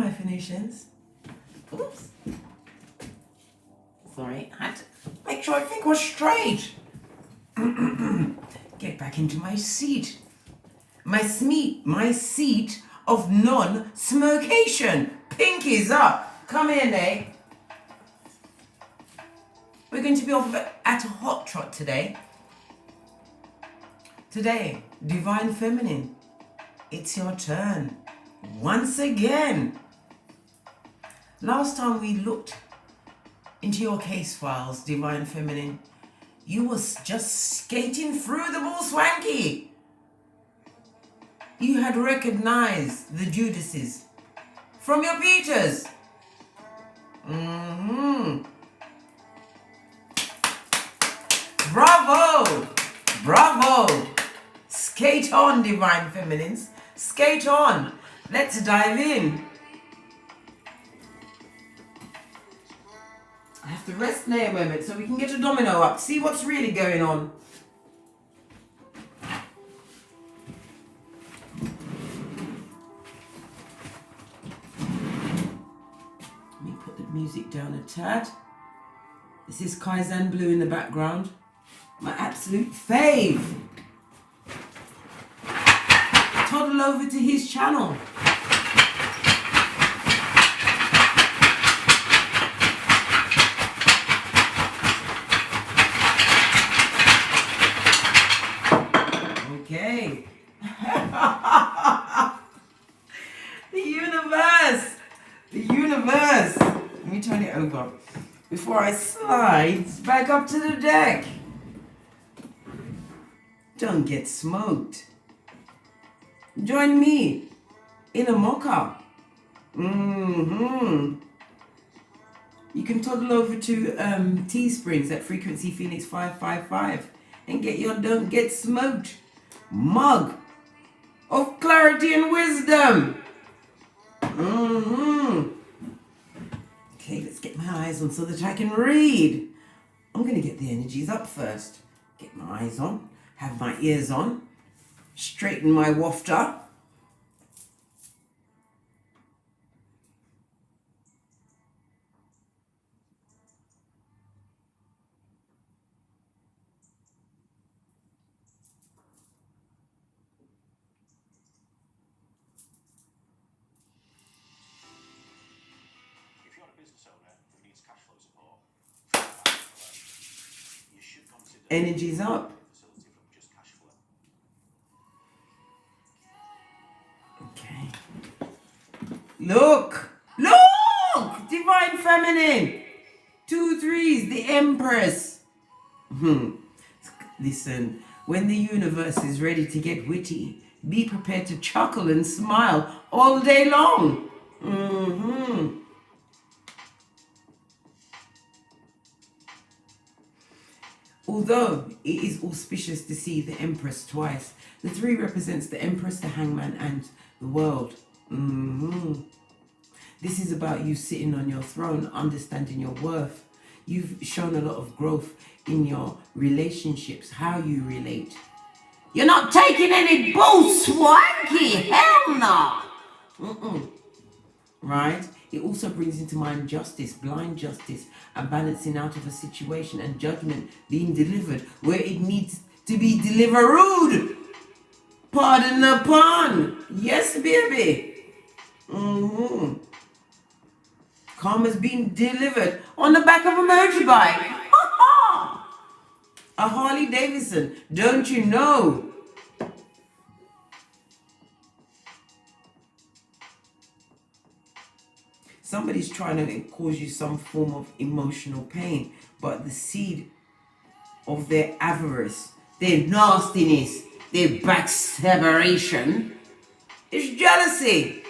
my Phoenicians. Oops. Sorry, I had to make sure everything was straight. Get back into my seat. My seat of non-smocation. Pinkies up. Come here, Nay. We're going to be off at a hot trot today. Today, Divine Feminine, it's your turn. Once again. Last time we looked into your case files, Divine Feminine, you was just skating through the bull swanky. You had recognized the Judases from your Peters. Bravo! Bravo! Skate on, Divine Feminines. Skate on. Let's dive in. I have to rest now a moment so we can get a domino up. See what's really going on. Let me put the music down a tad. This is Kaizen Blue in the background. My absolute fave. Toddle over to his channel. Okay. The universe. The universe. Let me turn it over before I slide back up to the deck. Don't get smoked. Join me in a mocha. You can toddle over to Teesprings at Frequency Phoenix 555 and get your Don't Get Smoked mug of clarity and wisdom. Okay, let's get my eyes on so that I can read. I'm going to get the energies up first. Get my eyes on, have my ears on, straighten my wafter. Energies up. Okay. Look! Look! Divine Feminine! 2 3s, the Empress. Listen, when the universe is ready to get witty, be prepared to chuckle and smile all day long. Although it is auspicious to see the Empress twice, the 3 represents the Empress, the Hangman, and the world. This is about you sitting on your throne, understanding your worth. You've shown a lot of growth in your relationships, how you relate. You're not taking any bull swanky, hell no! Right? It also brings into mind justice, blind justice, and balancing out of a situation and judgment being delivered where it needs to be delivered. Pardon the pun. Yes, baby. Karma's being delivered on the back of a motorbike. A Harley Davidson, don't you know? Somebody's trying to cause you some form of emotional pain, but the seed of their avarice, their nastiness, their backstabbation is jealousy.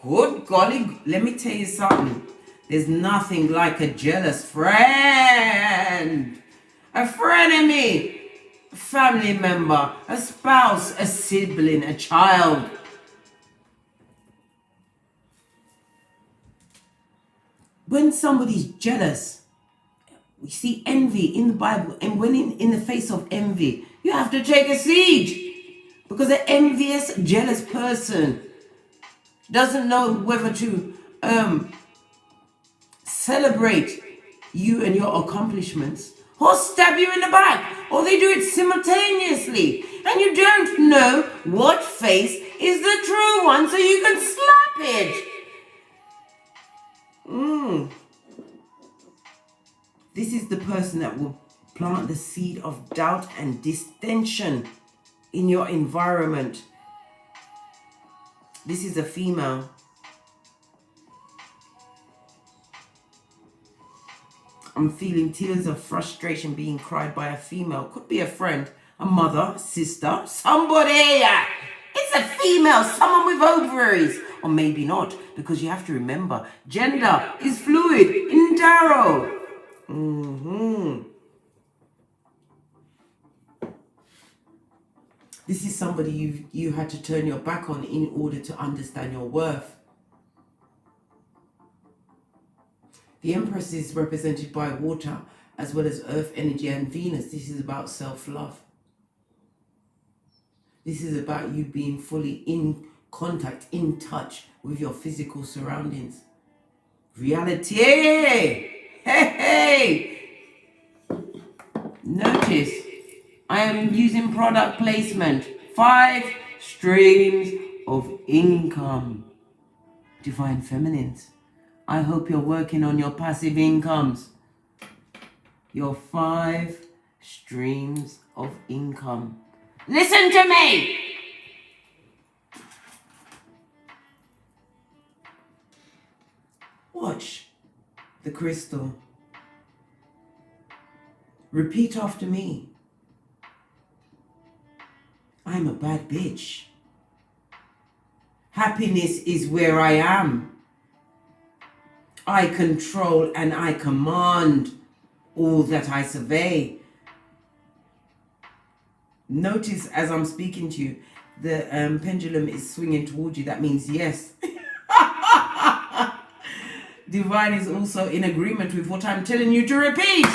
Good golly, let me tell you something. There's nothing like a jealous friend. A frenemy, a family member, a spouse, a sibling, a child. When somebody's jealous, we see envy in the Bible, and when in the face of envy, you have to take a seat, because an envious, jealous person doesn't know whether to celebrate you and your accomplishments, or stab you in the back, or they do it simultaneously, and you don't know what face is the true one, so you can slap it. This is the person that will plant the seed of doubt and distension in your environment. This is a female. I'm feeling tears of frustration being cried by a female. Could be a friend, a mother, sister, somebody. It's a female, someone with ovaries. Or maybe not, because you have to remember, gender is fluid in tarot. This is somebody you had to turn your back on in order to understand your worth. The Empress is represented by water as well as earth energy and Venus. This is about self-love. This is about you being fully in contact, in touch with your physical surroundings. Reality. Hey. Notice, I am using product placement. 5 streams of income. Divine Feminines. I hope you're working on your passive incomes. Your 5 streams of income. Listen to me! Watch the crystal. Repeat after me. I'm a bad bitch. Happiness is where I am. I control and I command all that I survey. Notice as I'm speaking to you, the pendulum is swinging towards you. That means yes. Divine is also in agreement with what I'm telling you to repeat.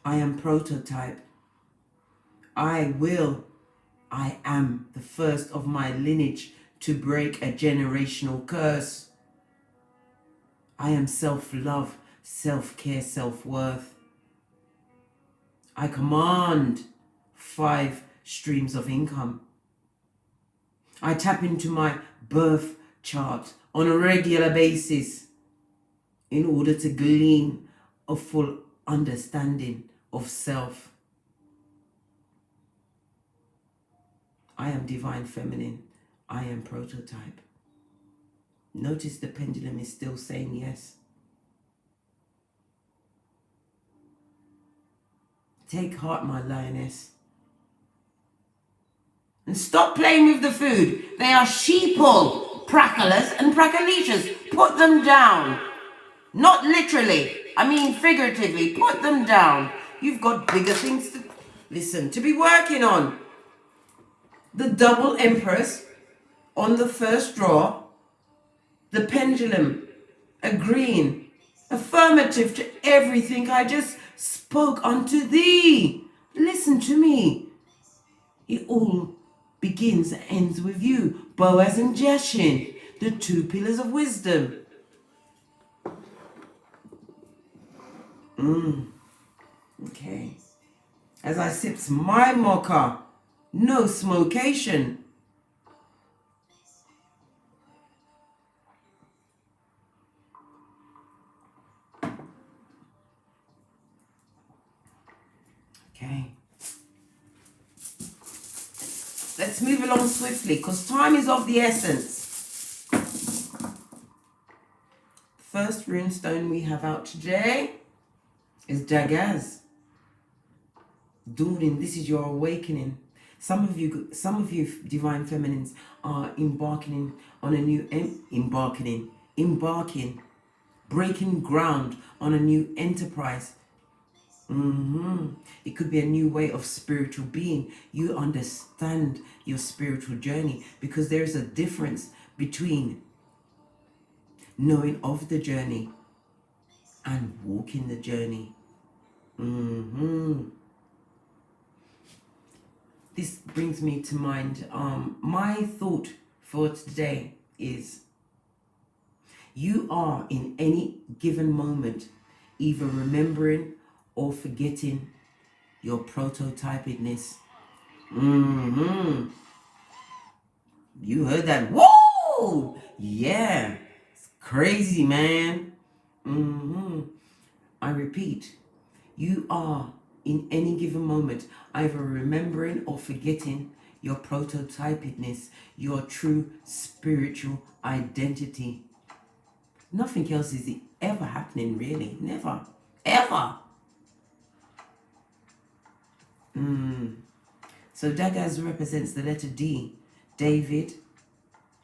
I am prototype. I am the first of my lineage to break a generational curse. I am self-love, self-care, self-worth. I command 5 streams of income. I tap into my birth chart on a regular basis in order to glean a full understanding of self. I am Divine Feminine. I am prototype. Notice the pendulum is still saying yes. Take heart, my lioness. And stop playing with the food. They are sheeple, prackalers and prackalicious. Put them down. Not literally. I mean figuratively. Put them down. You've got bigger things to be working on. The double Empress on the first draw. The pendulum agreeing. Affirmative to everything I just spoke unto thee. Listen to me. It all begins and ends with you. Boaz and Jachin, the 2 pillars of wisdom. Okay. As I sips my mocha, no smocation. Okay. Let's move along swiftly because time is of the essence. First runestone we have out today is Dagaz. Dawning, this is your awakening. Some of you Divine Feminines are embarking, breaking ground on a new enterprise. It could be a new way of spiritual being. You understand your spiritual journey because there is a difference between knowing of the journey and walking the journey. this brings me to mind, my thought for today is, you are in any given moment either remembering or forgetting your prototypedness. You heard that? Whoa! Yeah. It's crazy, man. I repeat, you are in any given moment either remembering or forgetting your prototypedness, your true spiritual identity. Nothing else is ever happening, really. Never. Ever. So daggers represents the letter D. David,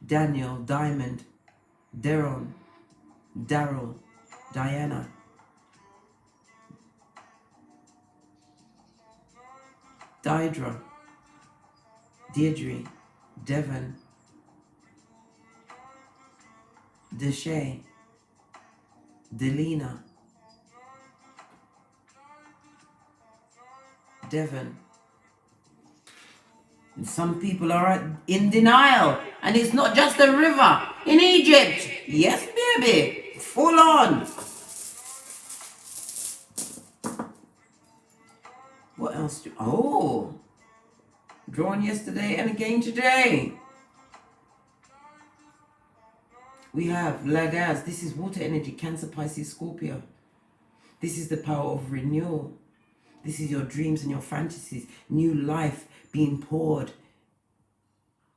Daniel, Diamond, Daryl, Diana. Deirdre, Deirdre, Devon, Deshay, Delina, Devon. And some people are in denial, and it's not just a river in Egypt. Yes, baby, full on. What else do? Oh, drawn yesterday and again today. We have Lagaz. This is water energy, Cancer, Pisces, Scorpio. This is the power of renewal. This is your dreams and your fantasies. New life being poured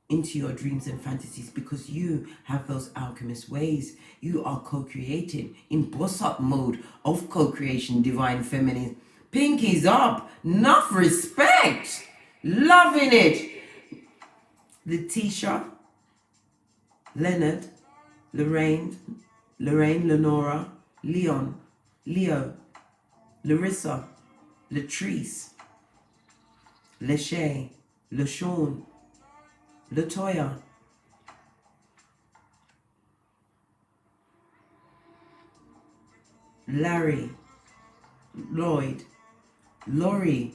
into your dreams and fantasies because you have those alchemist ways. You are co-creating in boss-up mode of co-creation, divine feminine. Pinkies up. Enough respect. Loving it. Letitia, Leonard, Lorraine, Lenora, Leon, Leo, Larissa, Latrice, Leshay, LaShawn, Latoya, Larry, Lloyd, Lori,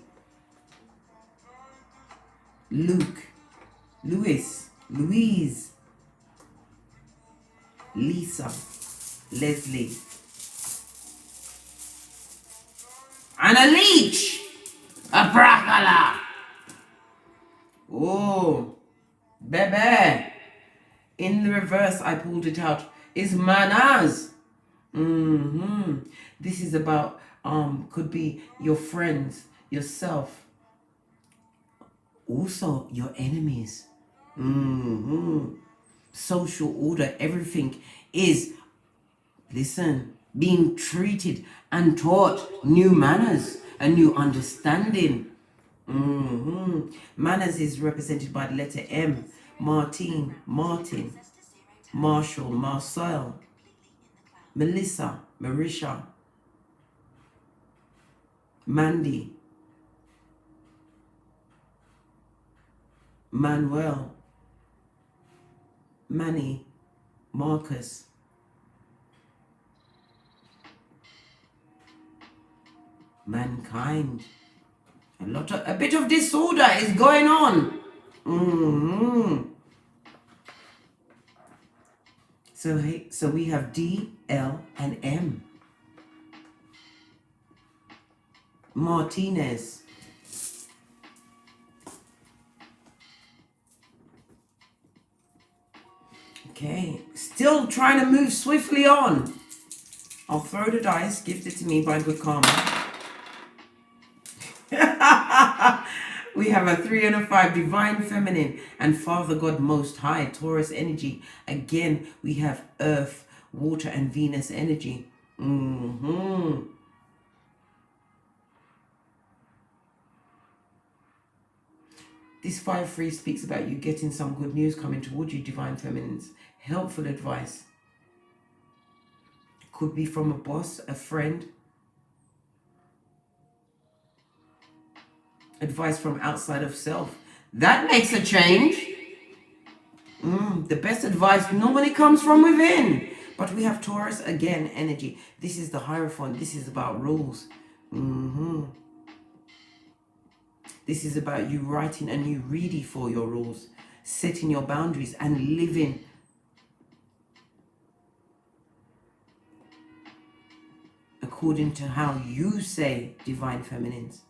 Luke, Louis, Louise, Lisa, Leslie, Anna Leach, a Bracala. Oh, baby. In the reverse, I pulled it out. It's manners. This is about, could be your friends, yourself, also your enemies. Social order, everything is, listen, being treated and taught new manners, a new understanding. Manners is represented by the letter M. Martin, Marshall, Marcel, Melissa, Marisha, Mandy, Manuel, Manny, Marcus, mankind. A bit of disorder is going on. So we have D, L, and M. Martinez. Okay, still trying to move swiftly on. I'll throw the dice, gifted to me by Good Karma. We have a 3 and a 5, Divine Feminine and Father God Most High, Taurus energy. Again, we have Earth, Water, and Venus energy. This 5-3 speaks about you getting some good news coming towards you, Divine Feminines. Helpful advice. Could be from a boss, a friend. Advice from outside of self. That makes a change. The best advice normally comes from within. But we have Taurus, again, energy. This is the Hierophant. This is about rules. This is about you writing a new ready for your rules, setting your boundaries and living according to how you say, divine feminines.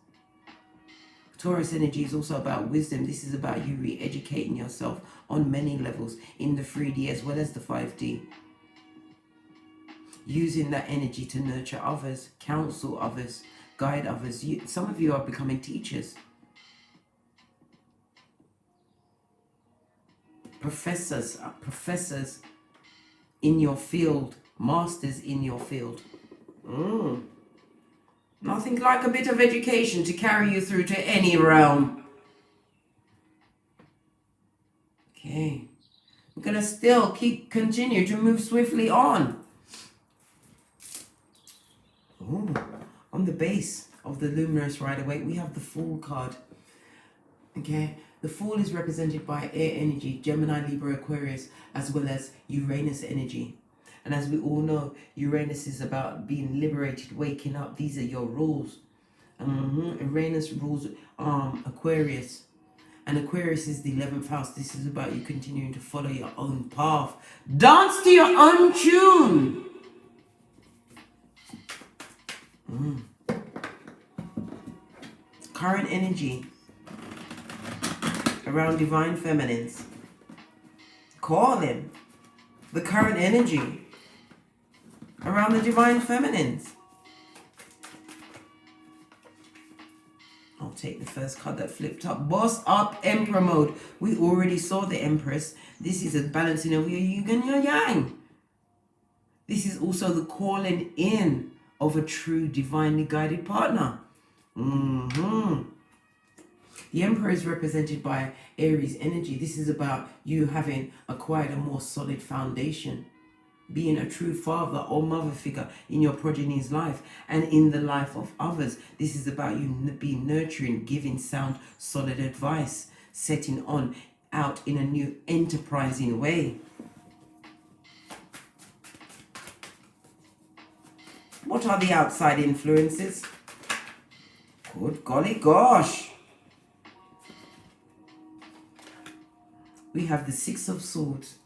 Taurus energy is also about wisdom. This is about you re-educating yourself on many levels in the 3D as well as the 5D. Using that energy to nurture others, counsel others, guide others. Some of you are becoming teachers. Professors in your field, masters in your field. Nothing like a bit of education to carry you through to any realm. Okay. We're going to still continue to move swiftly on. On the base of the luminous Rider-Waite, we have the Fool card. Okay. The Fool is represented by air energy, Gemini, Libra, Aquarius, as well as Uranus energy. And as we all know, Uranus is about being liberated, waking up. These are your rules. Uranus rules Aquarius. And Aquarius is the 11th house. This is about you continuing to follow your own path. Dance to your own tune. Current energy around divine feminines. Call them. The current energy around the divine feminines. I'll take the first card that flipped up. Boss up, Emperor mode. We already saw the Empress. This is a balancing of your yin and your yang. This is also the calling in of a true divinely guided partner. The Emperor is represented by Aries energy. This is about you having acquired a more solid foundation, being a true father or mother figure in your progeny's life and in the life of others. This is about you being nurturing, giving sound, solid advice, setting on out in a new enterprising way. What are the outside influences? Good golly gosh. We have the Six of Swords.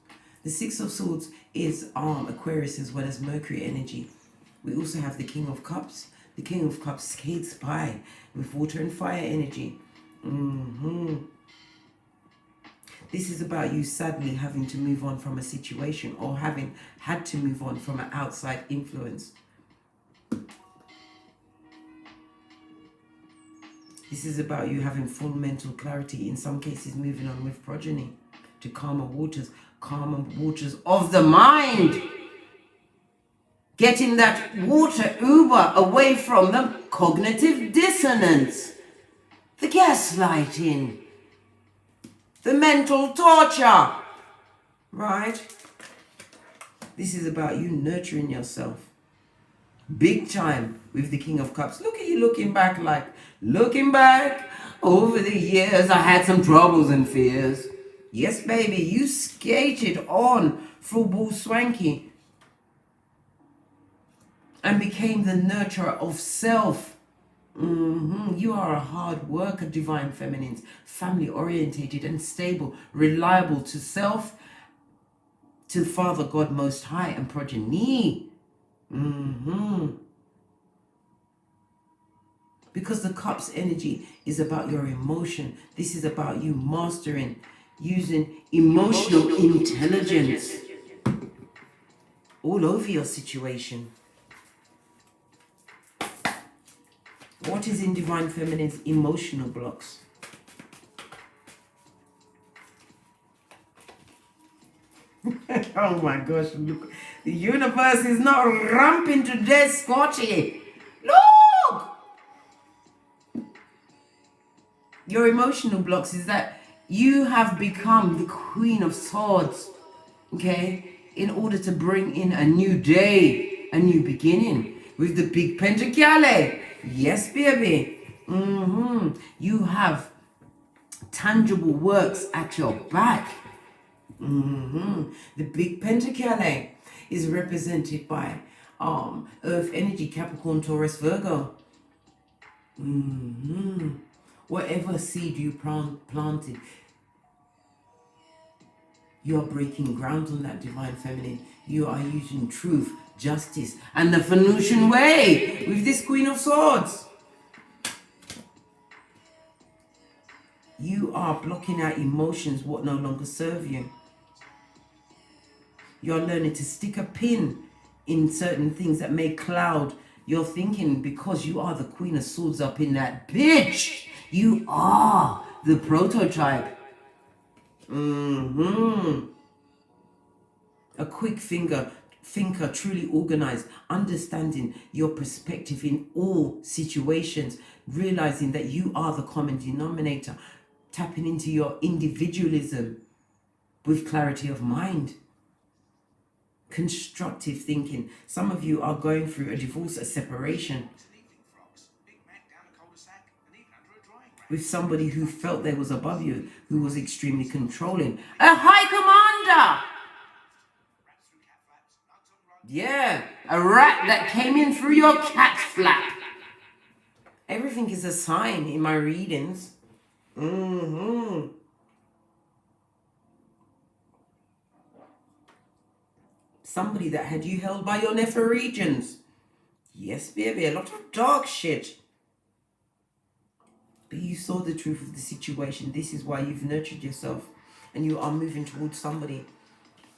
The Six of Swords is Aquarius as well as Mercury energy. We also have the King of Cups. The King of Cups skates by with water and fire energy. This is about you sadly having to move on from a situation or having had to move on from an outside influence. This is about you having full mental clarity, in some cases moving on with progeny to calmer waters of the mind. Getting that water uber away from the cognitive dissonance, the gaslighting, the mental torture, right? This is about you nurturing yourself. Big time with the King of Cups. Look at you looking back over the years. I had some troubles and fears. Yes, baby, you skated on through Bull Swanky and became the nurturer of self. You are a hard worker, divine feminines, family orientated and stable, reliable to self, to Father God Most High and progeny. Because the Cups energy is about your emotion. This is about you mastering, using emotional intelligence all over your situation. What is in divine feminine's emotional blocks? Oh my gosh, look. The universe is not ramping to death, Scotty. Look! Your emotional blocks is that you have become the Queen of Swords, okay? In order to bring in a new day, a new beginning with the big Pentacale. Yes, baby. You have tangible works at your back. The big Pentacale is represented by Earth energy, Capricorn, Taurus, Virgo. Whatever seed you planted, you are breaking ground on that divine feminine. You are using truth, justice, and the Venusian way with this Queen of Swords. You are blocking out emotions what no longer serve you. You're learning to stick a pin in certain things that may cloud your thinking, because you are the Queen of Swords up in that bitch. You are the prototype. A quick thinker, truly organized, understanding your perspective in all situations, realizing that you are the common denominator, tapping into your individualism with clarity of mind. Constructive thinking. Some of you are going through a divorce, a separation with somebody who felt they was above you, who was extremely controlling. A high commander! Yeah, a rat that came in through your cat flap. Everything is a sign in my readings. Somebody that had you held by your nether regions. Yes, baby, a lot of dark shit. But you saw the truth of the situation. This is why you've nurtured yourself. And you are moving towards somebody.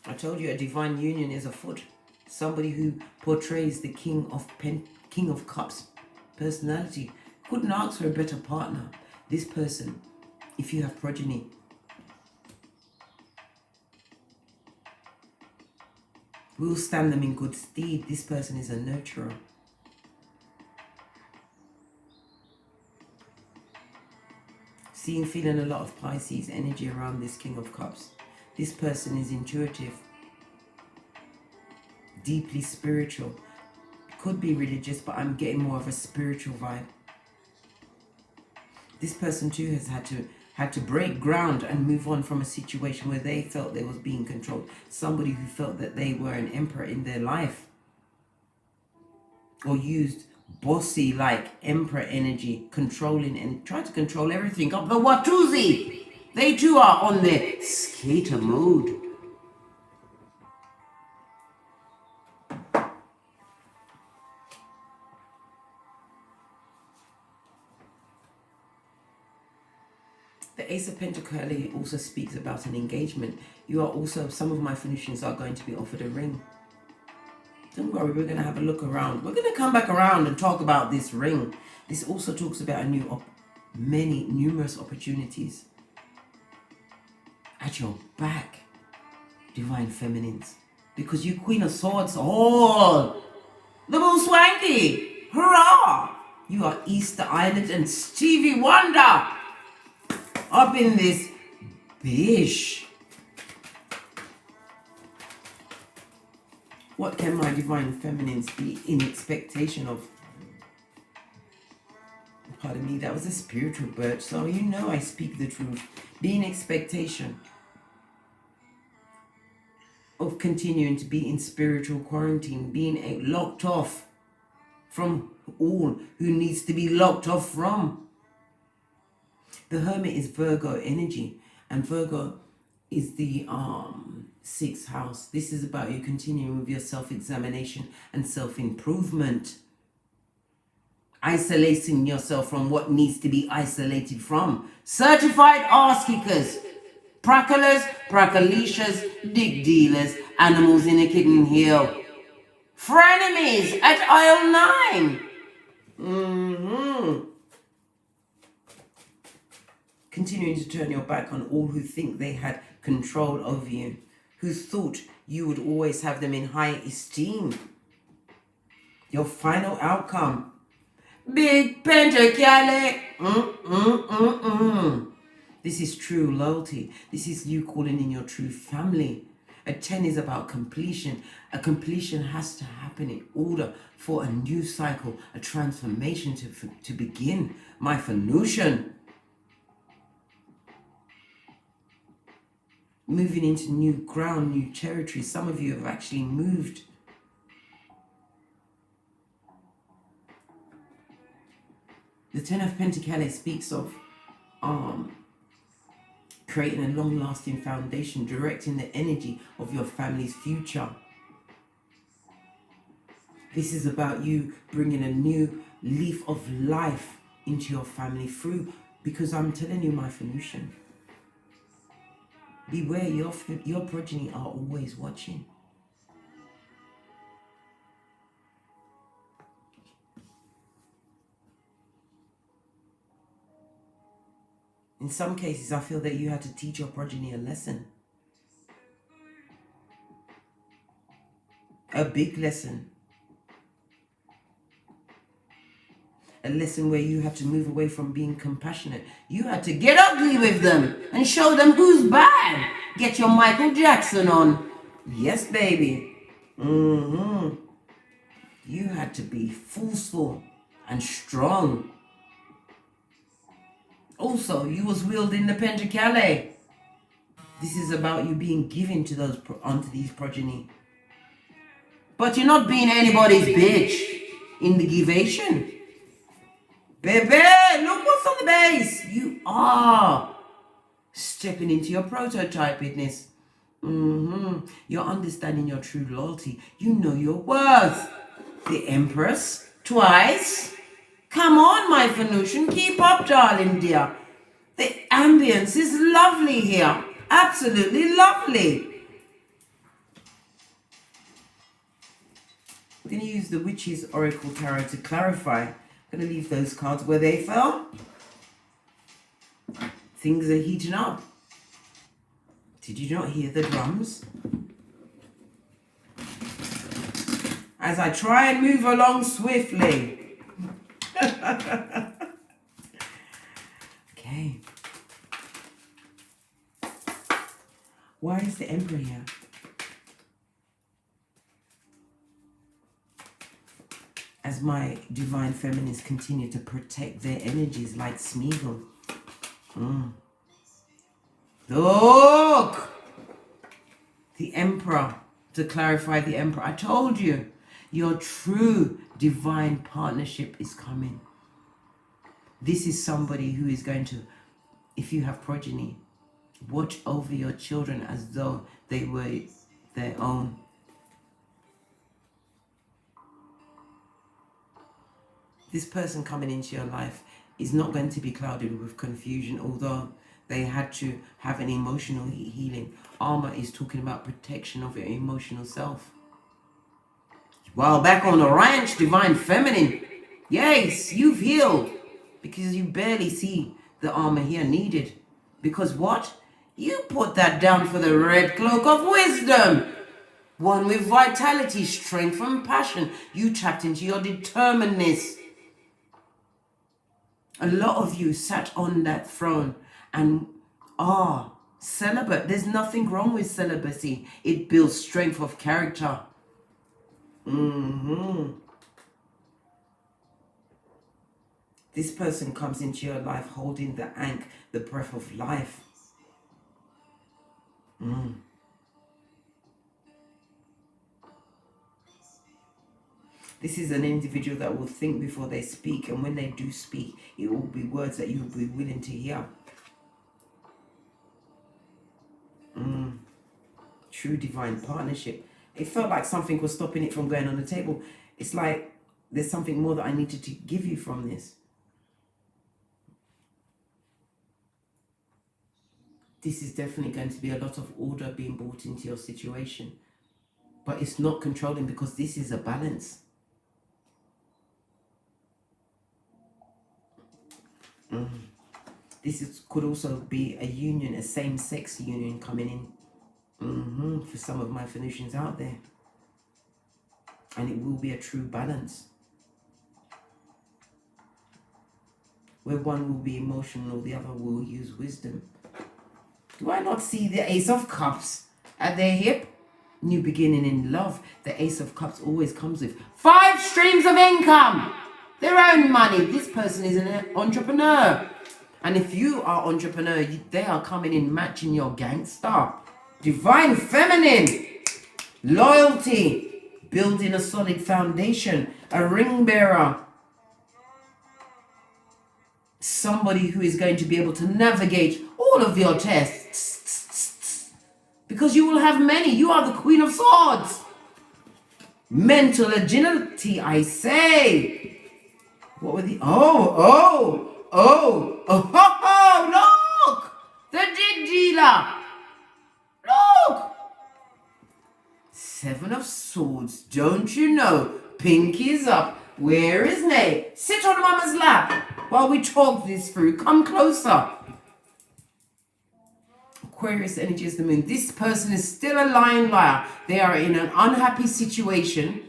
I told you a divine union is afoot. Somebody who portrays the King of Cups personality. Couldn't ask for a better partner. This person, if you have progeny, will stand them in good stead. This person is a nurturer. Seeing, feeling a lot of Pisces energy around this King of Cups. This person is intuitive, deeply spiritual. Could be religious, but I'm getting more of a spiritual vibe. This person too has had to break ground and move on from a situation where they felt they was being controlled. Somebody who felt that they were an emperor in their life, or used bossy like emperor energy, controlling and trying to control everything up the Watusi. They too are on their skater mode. The Ace of Pentacles also speaks about an engagement. You are also, some of my Phoenicians are going to be offered a ring. Don't worry, we're going to have a look around. We're going to come back around and talk about this ring. This also talks about numerous opportunities at your back, divine feminines. Because you Queen of Swords, all the most swanky. Hurrah! You are Easter Island and Stevie Wonder up in this bish. What can my divine feminines be in expectation of? Pardon me, that was a spiritual bird, so you know I speak the truth. Be in expectation of continuing to be in spiritual quarantine, being locked off from all who needs to be locked off from. The Hermit is Virgo energy, and Virgo is the sixth house. This is about you continuing with your self-examination and self-improvement. Isolating yourself from what needs to be isolated from. Certified arse kickers, pracklers, prackalicious, dig dealers, animals in a kitten hill. Frenemies at aisle 9. Continuing to turn your back on all who think they had control over you, who thought you would always have them in high esteem. Your final outcome. Big Pentacles. This is true loyalty. This is you calling in your true family. A 10 is about completion. A completion has to happen in order for a new cycle, a transformation to begin. My Venusian. Moving into new ground, new territory. Some of you have actually moved. The Ten of Pentacles speaks of creating a long-lasting foundation, directing the energy of your family's future. This is about you bringing a new leaf of life into your family through, because I'm telling you, my Phoenician, beware, your progeny are always watching. In some cases, I feel that you had to teach your progeny a lesson. A big lesson. A lesson where you had to move away from being compassionate. You had to get ugly with them and show them who's bad. Get your Michael Jackson on. Yes, baby. You had to be forceful and strong. Also, you was wielding the Pentacale. This is about you being given to those onto these progeny. But you're not being anybody's bitch in the givation. Baby, look what's on the base. You are stepping into your prototypedness. You're understanding your true loyalty. You know your worth. The Empress, twice. Come on, my Venusian, keep up, darling dear. The ambience is lovely here. Absolutely lovely. I'm going to use the Witch's Oracle Tarot to clarify. I'm going to leave those cards where they fell. Things are heating up. Did you not hear the drums? As I try and move along swiftly. Okay. Why is the Emperor here? As my divine feminines continue to protect their energies like Smeagol. Look! The Emperor. To clarify, the Emperor. I told you, your true divine partnership is coming. This is somebody who is going to, if you have progeny, watch over your children as though they were their own. This person coming into your life is not going to be clouded with confusion, although they had to have an emotional healing. Armor is talking about protection of your emotional self. While back on the ranch, divine feminine, yes, you've healed. Because you barely see the armor here needed. Because what? You put that down for the red cloak of wisdom. One with vitality, strength, and passion. You tapped into your determinedness. A lot of you sat on that throne and are celibate. There's nothing wrong with celibacy. It builds strength of character. This person comes into your life holding the ankh, the breath of life. This is an individual that will think before they speak, and when they do speak, it will be words that you will be willing to hear. True divine partnership. It felt like something was stopping it from going on the table. It's like there's something more that I needed to give you from this. This is definitely going to be a lot of order being brought into your situation. But it's not controlling, because this is a balance. This could also be a union, a same-sex union coming in for some of my Phoenicians out there. And it will be a true balance. Where one will be emotional, the other will use wisdom. Do I not see the Ace of Cups at their hip? New beginning in love. The Ace of Cups always comes with 5 streams of income. Their own money. This person is an entrepreneur. And if you are entrepreneur, they are coming in matching your gangster. Divine feminine. Loyalty. Building a solid foundation. A ring bearer. somebody who is going to be able to navigate all of your tests. Because you will have many. You are the Queen of Swords. Mental agility, I say. What were the... Look! The dig dealer. Look! 7 of Swords. Don't you know? Pinky's up. Where is Nate? Sit on Mama's lap while we talk this through. Come closer. Aquarius energy is the moon. This person is still a lying liar. They are in an unhappy situation.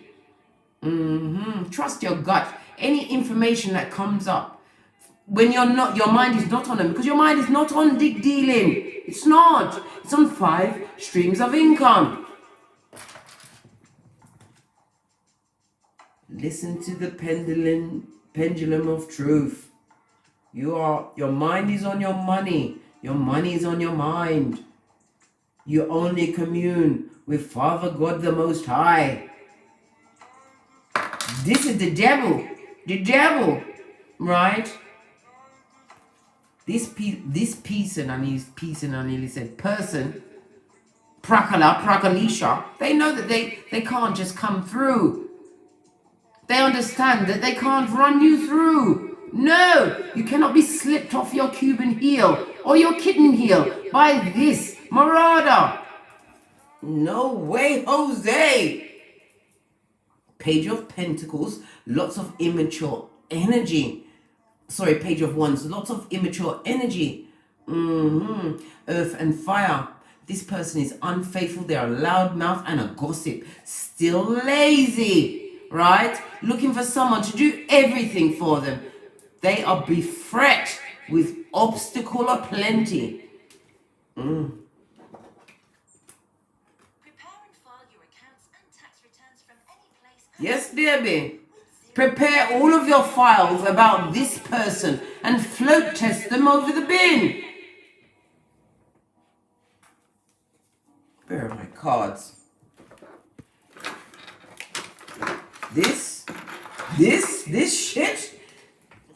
Trust your gut. Any information that comes up when you're not, your mind is not on them, because your mind is not on dig dealing. It's not. It's on 5 streams of income. Listen to the pendulum of truth. Your mind is on your money. Your money is on your mind. You only commune with Father God the Most High. This is the devil. The devil. Right? This person, I nearly said person, Prakalisha, they know that they can't just come through. They understand that they can't run you through. No, you cannot be slipped off your Cuban heel or your kitten heel by this marauder. No way, Jose. Page of Pentacles, lots of immature energy. Sorry, Page of Wands, lots of immature energy. Earth and fire. This person is unfaithful. They are a loudmouth and a gossip. Still lazy, right? Looking for someone to do everything for them. They are befret with obstacle aplenty. Prepare and file your accounts and tax returns from any place. Yes, baby. Prepare all of your files about this person and float test them over the bin. Where are my cards? This shit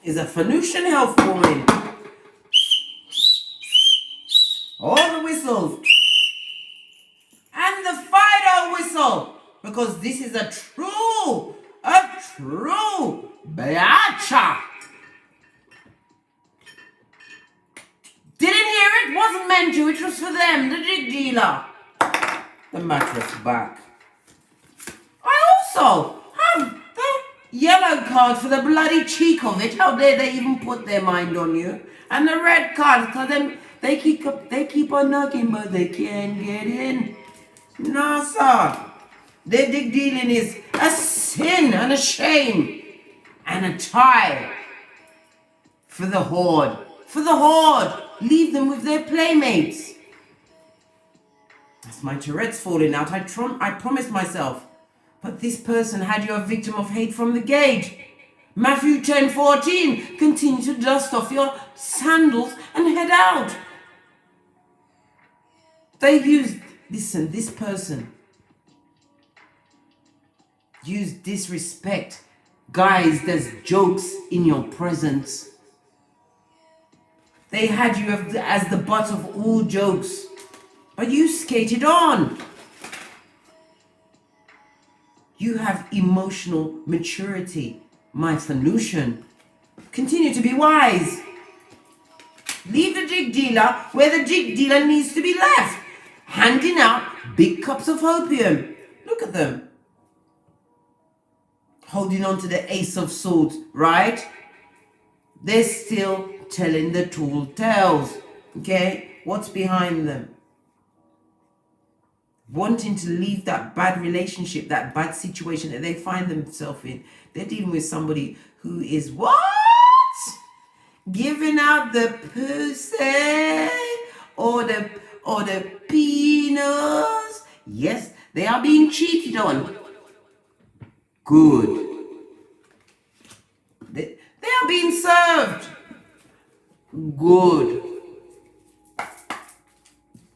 is a Venusian health coin. All the whistles. And the Fido whistle. Because this is a true Beacha. Didn't hear it, wasn't meant to, it was for them, the dig dealer. The mattress back. I also have the yellow card for the bloody cheek of it. How dare they even put their mind on you? And the red card, because they keep on knocking, but they can't get in. No, sir. Their dig dealing is a sin and a shame and a tie for the horde. For the horde. Leave them with their playmates. That's my Tourette's falling out. I promised myself. But this person had you a victim of hate from the gate. Matthew 10:14. Continue to dust off your sandals and head out. They used, listen, this person used disrespect guised as jokes in your presence. They had you as the butt of all jokes, but you skated on. You have emotional maturity, my Venusian. Continue to be wise. Leave the dig dealer where the dig dealer needs to be left, handing out big cups of opium. Look at them. Holding on to the Ace of Swords, right? They're still telling the tall tales. Okay? What's behind them? Wanting to leave that bad relationship, that bad situation that they find themselves in. They're dealing with somebody who is what? Giving out the pussy or the penis. Yes, they are being cheated on. Good. They are being served. Good.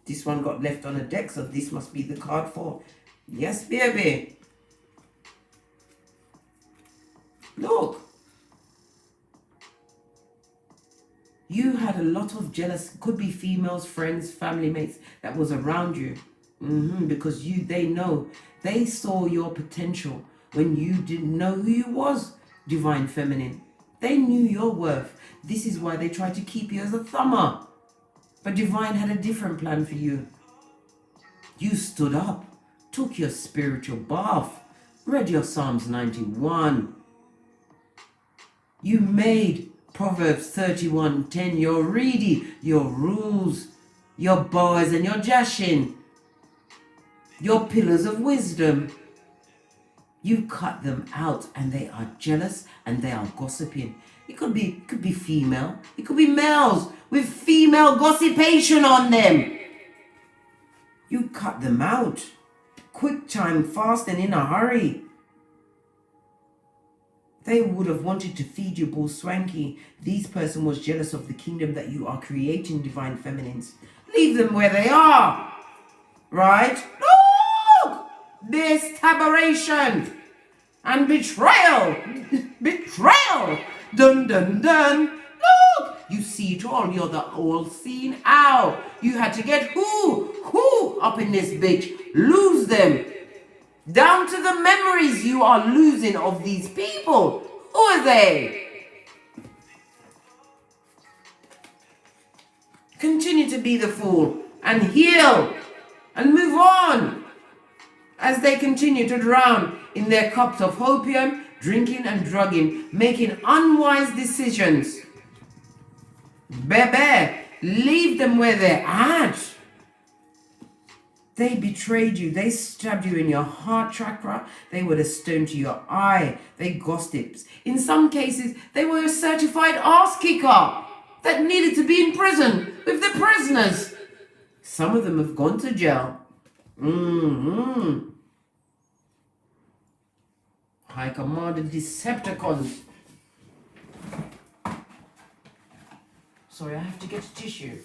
This one got left on a deck, so this must be the card for. Yes, baby. Look. You had a lot of jealous, could be females, friends, family mates that was around you. Because they saw your potential when you didn't know who you was, divine feminine. They knew your worth. This is why they tried to keep you as a thumber. But divine had a different plan for you. You stood up, took your spiritual bath, read your Psalms 91. You made Proverbs 31:10 your reedy, your rules, your Boaz and your Jashin, your pillars of wisdom. You cut them out and they are jealous and they are gossiping. It could be female, it could be males with female gossipation on them. You cut them out. Quick time, fast and in a hurry. They would have wanted to feed you bull swanky. This person was jealous of the kingdom that you are creating, divine feminines. Leave them where they are. Right? Look! This aberration and betrayal. Betrayal. Dun dun dun. Look! You see it all. You're the all-seeing owl. You had to get who up in this bitch. Lose them. Down to the memories you are losing of these people. Who are they? Continue to be the fool and heal and move on as they continue to drown in their cups of opium, drinking and drugging, making unwise decisions. Bebe, leave them where they're at. They betrayed you. They stabbed you in your heart chakra. They were a stone to your eye. They gossips. In some cases, they were a certified ass kicker that needed to be in prison with the prisoners. Some of them have gone to jail. High Commander Decepticons. Sorry, I have to get a tissue.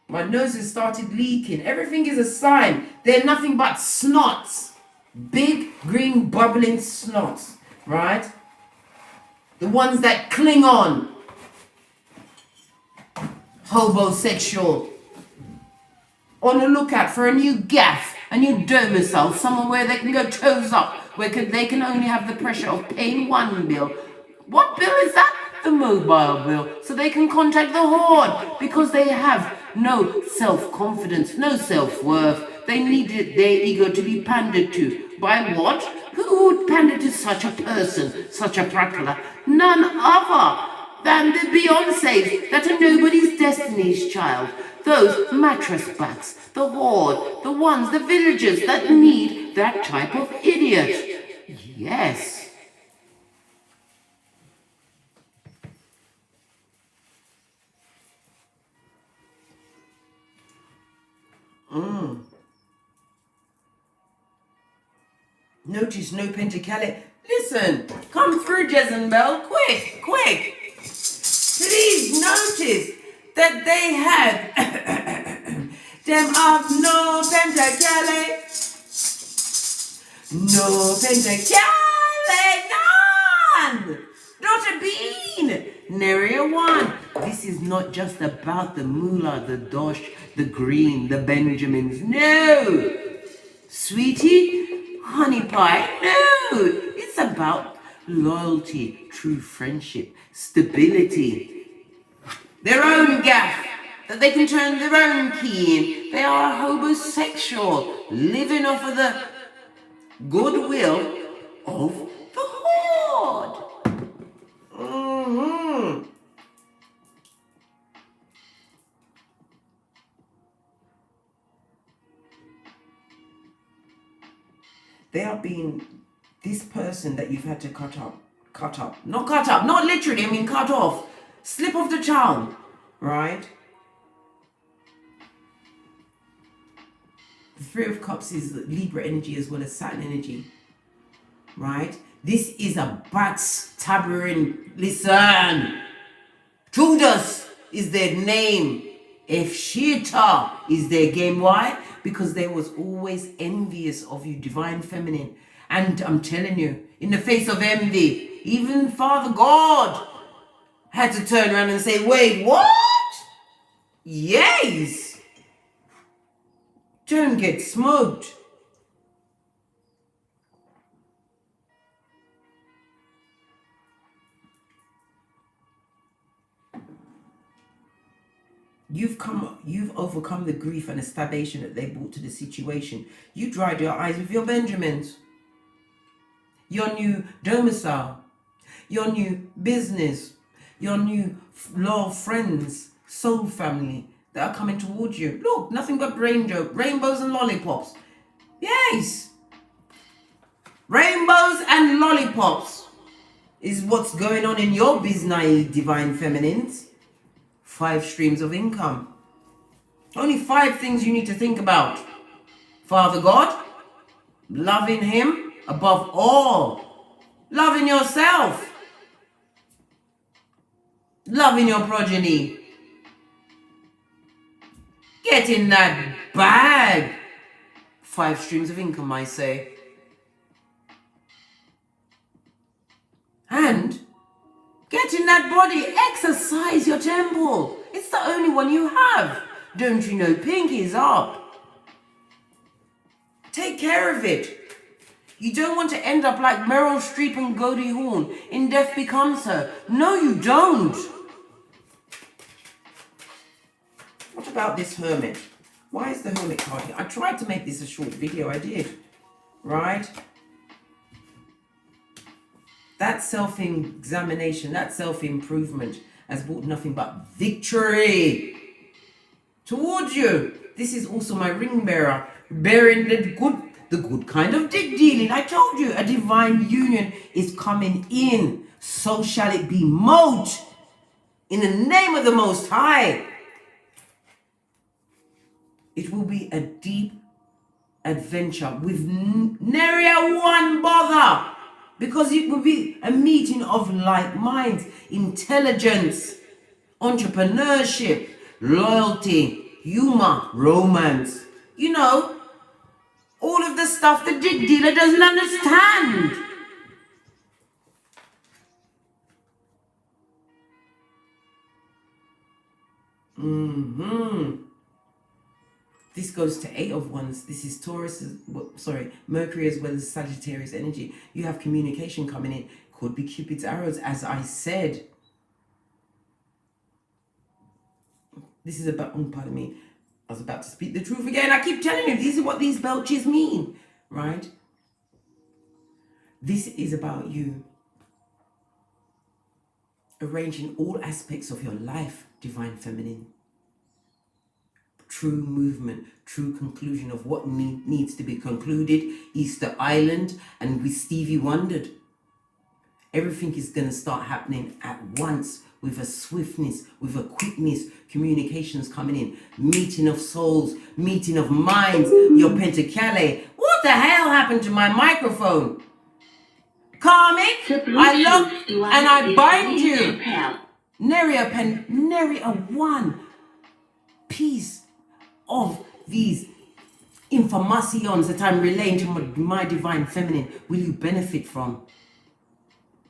My nose has started leaking. Everything is a sign. They're nothing but snots. Big, green, bubbling snots. Right? The ones that cling on. Hobosexual. On the lookout for a new gaff, a new domicile, somewhere where they can go toes up, where they can only have the pressure of paying one bill. What bill is that? The mobile bill. So they can contact the horde because they have no self-confidence, no self-worth. They needed their ego to be pandered to. By what? Who would pander to such a person, such a prattler? None other than the Beyoncés that are nobody's destiny's child. Those mattress bats, the horde, the ones, the villagers that need that type of idiot. Yes. Notice no pentacale. Listen, come through, Jezebel, quick, quick. Please notice that they had them of no pentacale. No pentacale, none. Not a bean. Nary a one. This is not just about the moolah, the dosh, the green, the Benjamins. No. Sweetie, honey pie, no. It's about loyalty, true friendship, stability. Their own gaff, that they can turn their own key in. They are homosexual, living off of the goodwill of the horde. They are being this person that you've had to cut up, not literally, I mean cut off, slip off the tongue, right? The Three of Cups is Libra energy as well as Saturn energy, right? This is a backstabbering, listen, Judas is their name. Ifshita is their game. Why? Because they was always envious of you, divine feminine. And I'm telling you, in the face of envy, even Father God had to turn around and say, wait, what? Yes. Don't get smoked. You've overcome the grief and the stagnation that they brought to the situation. You dried your eyes with your Benjamins, your new domicile, your new business, your new law friends, soul family that are coming towards you. Look, nothing but rainbows and lollipops. Yes, rainbows and lollipops is what's going on in your business, divine feminines. 5 streams of income. Only 5 things you need to think about. Father God, loving Him above all, loving yourself, loving your progeny, getting that bag. 5 streams of income, I say. And get in that body, exercise your temple. It's the only one you have. Don't you know, pinky's up. Take care of it. You don't want to end up like Meryl Streep and Goldie Hawn in Death Becomes Her. No, you don't. What about this Hermit? Why is the Hermit card here? I tried to make this a short video, I did. Right? That self-examination, that self-improvement has brought nothing but victory towards you. This is also my ring bearer, bearing the good kind of dick dealing. I told you, a divine union is coming in. So shall it be, moat, in the name of the Most High. It will be a deep adventure with nary one bother. Because it will be a meeting of like minds, intelligence, entrepreneurship, loyalty, humor, romance. You know, all of the stuff the dick dealer doesn't understand. This goes to 8 of Wands. This is Mercury as well as Sagittarius energy. You have communication coming in. Could be Cupid's arrows, as I said. This is about, pardon me. I was about to speak the truth again. I keep telling you, these are what these belches mean, right? This is about you arranging all aspects of your life, divine feminine. True movement, true conclusion of what needs to be concluded. Easter Island and with Stevie Wondered. Everything is going to start happening at once with a swiftness, with a quickness. Communications coming in. Meeting of souls, meeting of minds. Your Pentacale. What the hell happened to my microphone? Karmic, I love and I bind you. Nary a one piece of these informations that I'm relaying to my divine feminine will you benefit from.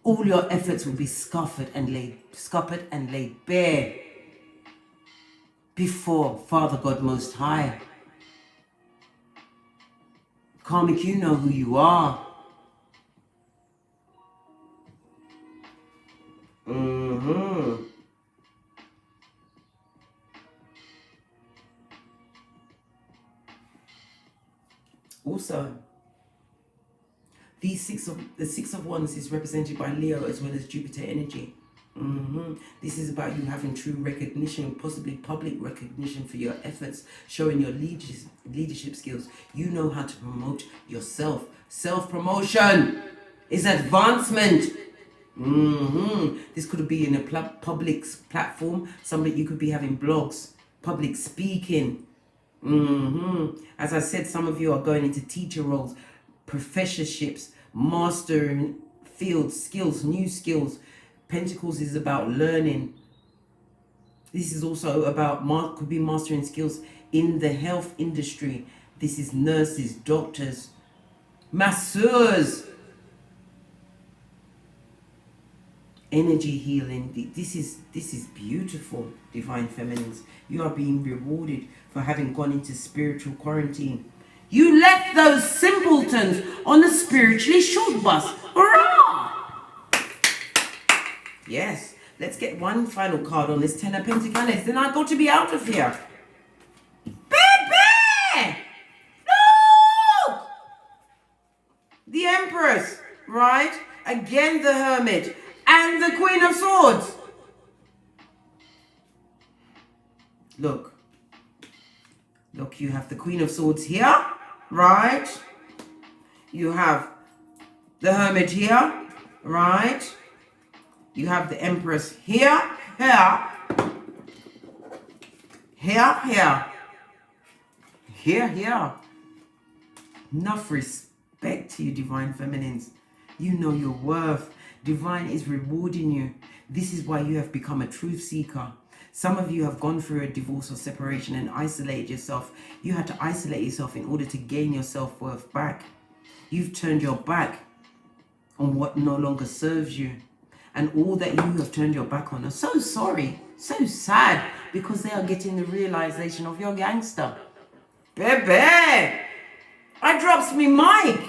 All your efforts will be scuppered and laid bare before Father God Most High. Karmic, you know who you are. Also, the 6 of Wands is represented by Leo as well as Jupiter energy. This is about you having true recognition, possibly public recognition for your efforts, showing your leadership skills. You know how to promote yourself. Self-promotion is advancement. This could be in a public platform. Somebody, you could be having blogs, public speaking. As I said, some of you are going into teacher roles, professorships, mastering fields, skills, new skills. Pentacles is about learning. This is also about, could be mastering skills in the health industry. This is nurses, doctors, masseurs, energy healing. This is beautiful, divine feminines. You are being rewarded for having gone into spiritual quarantine. You left those simpletons on the spiritually short bus. Hurrah! Yes, let's get one final card on this Ten of Pentacles. Then I got to be out of here. Baby! No! The Empress, right? Again, the Hermit. And the Queen of Swords. Look, you have the Queen of Swords here, right? You have the Hermit here, right? You have the Empress here, here. Enough respect to you, divine feminines. You know your worth. Divine is rewarding you. This is why you have become a truth seeker. Some of you have gone through a divorce or separation and isolated yourself. You had to isolate yourself in order to gain your self-worth back. You've turned your back on what no longer serves you. And all that you have turned your back on are so sorry, so sad, because they are getting the realization of your gangster. Baby! I drops me mic.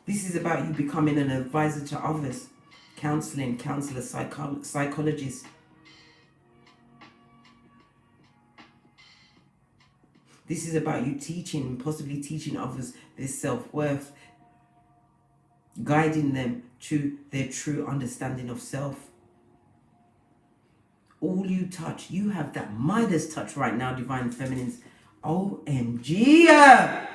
This is about you becoming an advisor to others. Counselor, psychologist. This is about you teaching, possibly teaching others their self-worth, guiding them to their true understanding of self. All you touch, you have that Midas touch right now, divine feminines. OMG!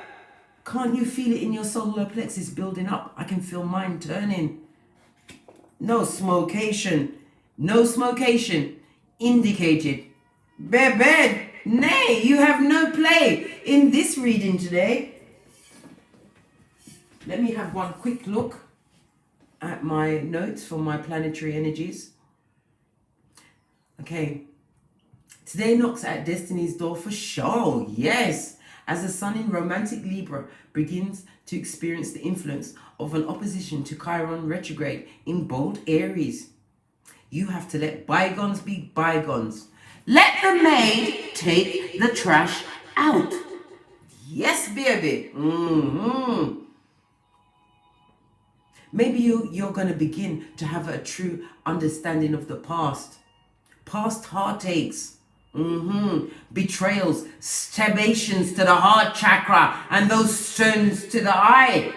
Can't you feel it in your solar plexus building up? I can feel mine turning. No smocation indicated. Baby, nay, you have no play in this reading today. Let me have one quick look at my notes for my planetary energies. Okay, today knocks at destiny's door for sure, yes. As the sun in romantic Libra begins to experience the influence of an opposition to Chiron retrograde in bold Aries. You have to let bygones be bygones. Let the maid take the trash out. Yes, baby. Maybe you're going to begin to have a true understanding of the past. Past heartaches. Betrayals, stabbations to the heart chakra, and those stones to the eye.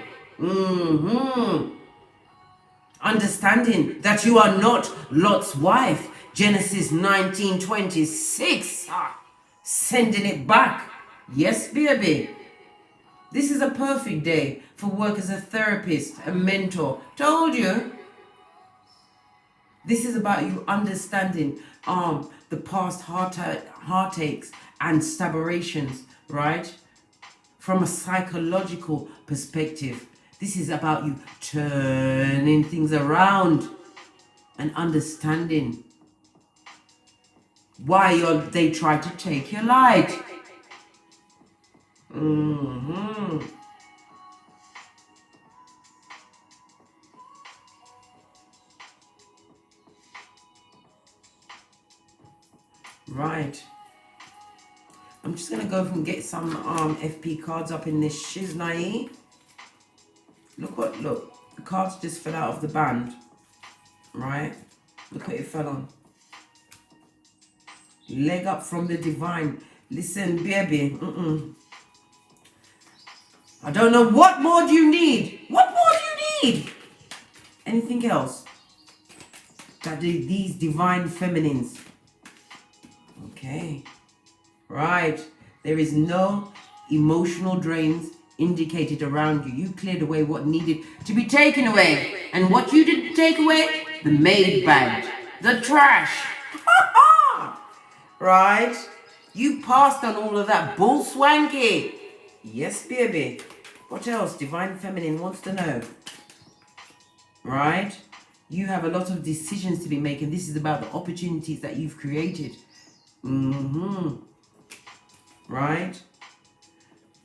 Understanding that you are not Lot's wife. Genesis 19:26. Sending it back. Yes, baby. This is a perfect day for work as a therapist, a mentor. Told you. This is about you understanding the past heartaches and stabbrations, right? From a psychological perspective. This is about you turning things around and understanding why they try to take your light. Right. I'm just going to go and get some FP cards up in this shiznai. Look. The cards just fell out of the band. Right. Look what it fell on. Leg up from the divine. Listen, baby. I don't know what more do you need. What more do you need? Anything else? That these divine feminines. Okay. Right. There is no emotional drains indicated around you. You cleared away what needed to be taken away. And what you didn't take away? The maid bag. The trash. Right. You passed on all of that bull swanky. Yes, baby. What else? Divine Feminine wants to know. Right? You have a lot of decisions to be making. This is about the opportunities that you've created. Right?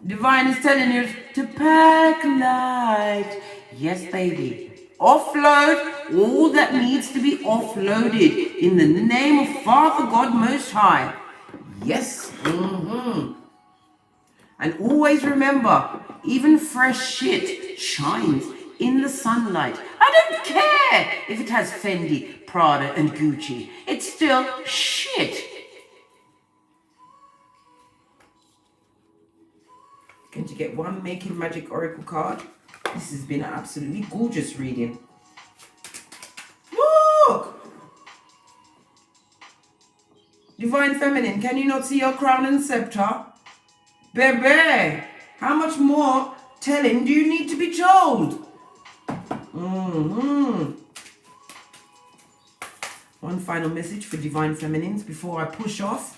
Divine is telling you to pack light. Yes, baby. Offload all that needs to be offloaded in the name of Father God Most High. Yes. And always remember, even fresh shit shines in the sunlight. I don't care if it has Fendi, Prada, and Gucci. It's still shit. Going to get one Making Magic Oracle card. This has been an absolutely gorgeous reading. Look! Divine Feminine, can you not see your crown and scepter? Baby, how much more telling do you need to be told? One final message for Divine Feminines before I push off.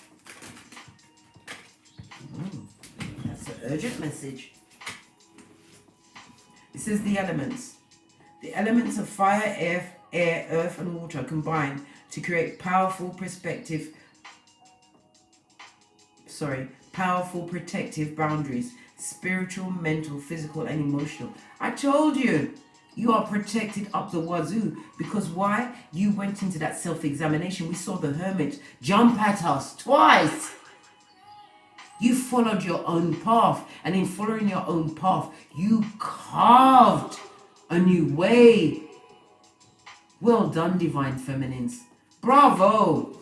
That's an urgent message. It says the elements. The elements of fire, air, earth, and water combine to create powerful protective boundaries, spiritual, mental, physical, and emotional. I told you, you are protected up the wazoo. Because why? You went into that self-examination. We saw the Hermit jump at us twice. You followed your own path, and in following your own path, you carved a new way. Well done, Divine Feminines. Bravo.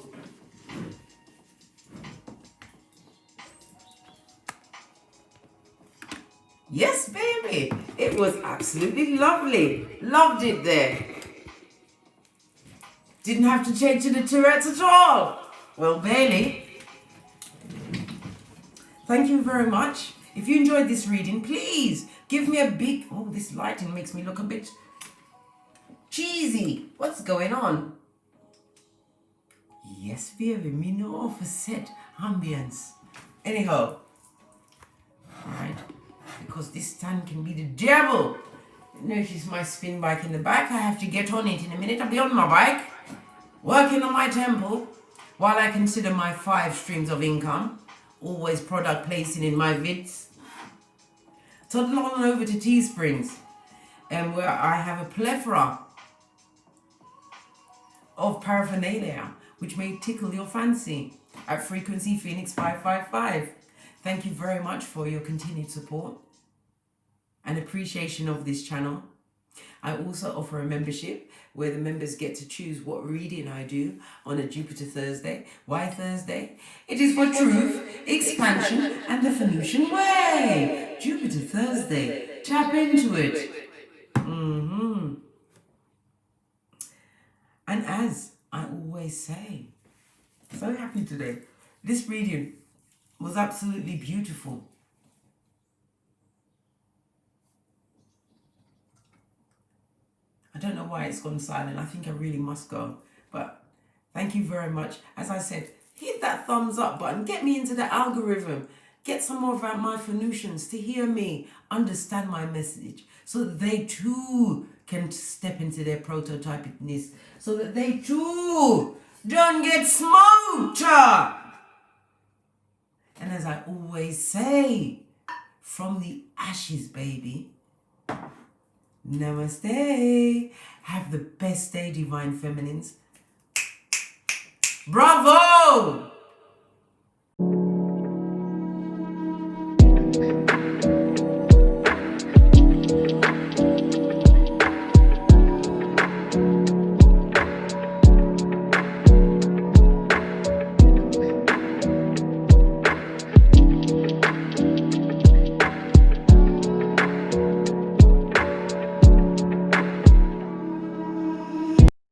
Yes, baby. It was absolutely lovely. Loved it there. Didn't have to change to the Tourette's at all. Well, Bailey, thank you very much. If you enjoyed this reading, please give me a big... Oh, this lighting makes me look a bit cheesy. What's going on? Yes, baby. Me know for set ambience. Anyhow. Alright. Because this stand can be the devil. Notice my spin bike in the back. I have to get on it in a minute. I'll be on my bike, working on my temple, while I consider my 5 streams of income. Always product placing in my vids. Toddle on over to Teesprings, and where I have a plethora of paraphernalia which may tickle your fancy at Frequency Phoenix 555. Thank you very much for your continued support and appreciation of this channel. I also offer a membership where the members get to choose what reading I do on a Jupiter Thursday. Why Thursday? It is for truth, expansion, and the Phoenician way. Jupiter Thursday. Tap into it. And as I always say, so happy today. This reading was absolutely beautiful. I don't know why it's gone silent. I think I really must go. But thank you very much. As I said, hit that thumbs up button. Get me into the algorithm. Get some more of my Phoenicians to hear me, understand my message, so that they too can step into their prototypicness, so that they too don't get smoked. And as I always say, from the ashes, baby, namaste. Have the best day, Divine Feminines. Bravo!